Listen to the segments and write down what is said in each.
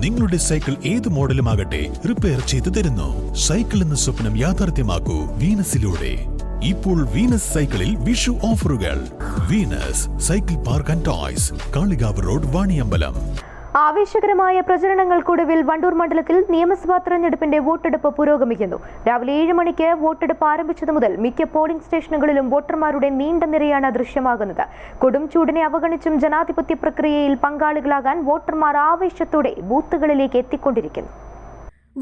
നിങ്ങളുടെ സൈക്കിൾ ഏത് മോഡലുമാകട്ടെ റിപ്പയർ ചെയ്തു തരുന്നു. സൈക്കിൾ എന്ന സ്വപ്നം യാഥാർത്ഥ്യമാക്കൂ വീനസിലൂടെ. ഇപ്പോൾ വീനസ് സൈക്കിളിൽ വിഷു ഓഫറുകൾ. Venus cycle park and toys, Kalikavu road, Vaniyambalam. ആവേശകരമായ പ്രചരണങ്ങൾക്കൊടുവിൽ വണ്ടൂർ മണ്ഡലത്തിൽ നിയമസഭാ തെരഞ്ഞെടുപ്പിന്റെ വോട്ടെടുപ്പ് പുരോഗമിക്കുന്നു. രാവിലെ 7 മണിക്ക് വോട്ടെടുപ്പ് ആരംഭിച്ചതു മുതൽ മിക്ക പോളിംഗ് സ്റ്റേഷനുകളിലും വോട്ടർമാരുടെ നീണ്ട നിരയാണ് ദൃശ്യമാകുന്നത്. കൊടും ചൂടിനെ അവഗണിച്ചും ജനാധിപത്യ പ്രക്രിയയിൽ പങ്കാളികളാകാൻ വോട്ടർമാർ ആവേശത്തോടെ ബൂത്തുകളിലേക്ക് എത്തിക്കൊണ്ടിരിക്കുന്നു.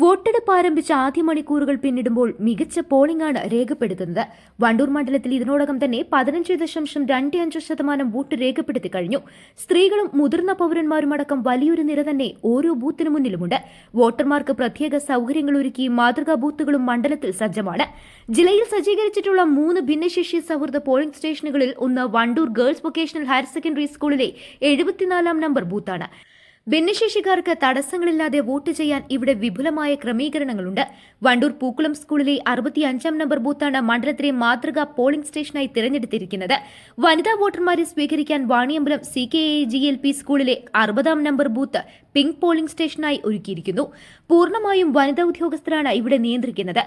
വോട്ടെടുപ്പ് ആരംഭിച്ച ആദ്യ മണിക്കൂറുകൾ പിന്നിടുമ്പോൾ മികച്ച പോളിംഗാണ് രേഖപ്പെടുത്തുന്നത്. വണ്ടൂർ മണ്ഡലത്തിൽ ഇതിനോടകം തന്നെ 15.25% വോട്ട് രേഖപ്പെടുത്തി കഴിഞ്ഞു. സ്ത്രീകളും മുതിർന്ന പൌരന്മാരുമടക്കം വലിയൊരു നിര തന്നെ ഓരോ ബൂത്തിനു മുന്നിലുമുണ്ട്. വോട്ടർമാർക്ക് പ്രത്യേക സൌകര്യങ്ങൾ ഒരുക്കി മാതൃകാ ബൂത്തുകളും മണ്ഡലത്തിൽ സജ്ജമാണ്. ജില്ലയിൽ സജ്ജീകരിച്ചിട്ടുള്ള 3 ഭിന്നശേഷി സൗഹൃദ പോളിംഗ് സ്റ്റേഷനുകളിൽ ഒന്ന് Wandoor girls vocational higher secondary സ്കൂളിലെ 74 നമ്പർ ബൂത്താണ്. ഭിന്നശേഷിക്കാർക്ക് തടസ്സങ്ങളില്ലാതെ വോട്ട് ചെയ്യാൻ ഇവിടെ വിപുലമായ ക്രമീകരണങ്ങളുണ്ട്. വണ്ടൂർ പൂക്കുളം സ്കൂളിലെ 65 നമ്പർ ബൂത്താണ് മണ്ഡലത്തിലെ മാതൃകാ പോളിംഗ് സ്റ്റേഷനായി തിരഞ്ഞെടുത്തിരിക്കുന്നത്. വനിതാ വോട്ടർമാരെ സ്വീകരിക്കാൻ വാണിയമ്പലം CKAGLP സ്കൂളിലെ 60 നമ്പർ ബൂത്ത് പിങ്ക് പോളിംഗ് സ്റ്റേഷനായി ഒരുക്കിയിരിക്കുന്നു. പൂർണ്ണമായും വനിതാ ഉദ്യോഗസ്ഥരാണ് ഇവിടെ നിയന്ത്രിക്കുന്നത്.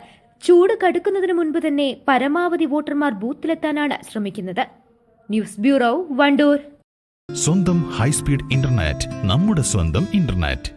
ചൂട് കടുക്കുന്നതിന് മുൻപ് തന്നെ പരമാവധി വോട്ടർമാർ ബൂത്തിലെത്താനാണ് ശ്രമിക്കുന്നത്. News bureau, Wandoor. സ്വന്തം ഹൈസ്പീഡ് ഇന്റർനെറ്റ്, നമ്മുടെ സ്വന്തം ഇന്റർനെറ്റ്.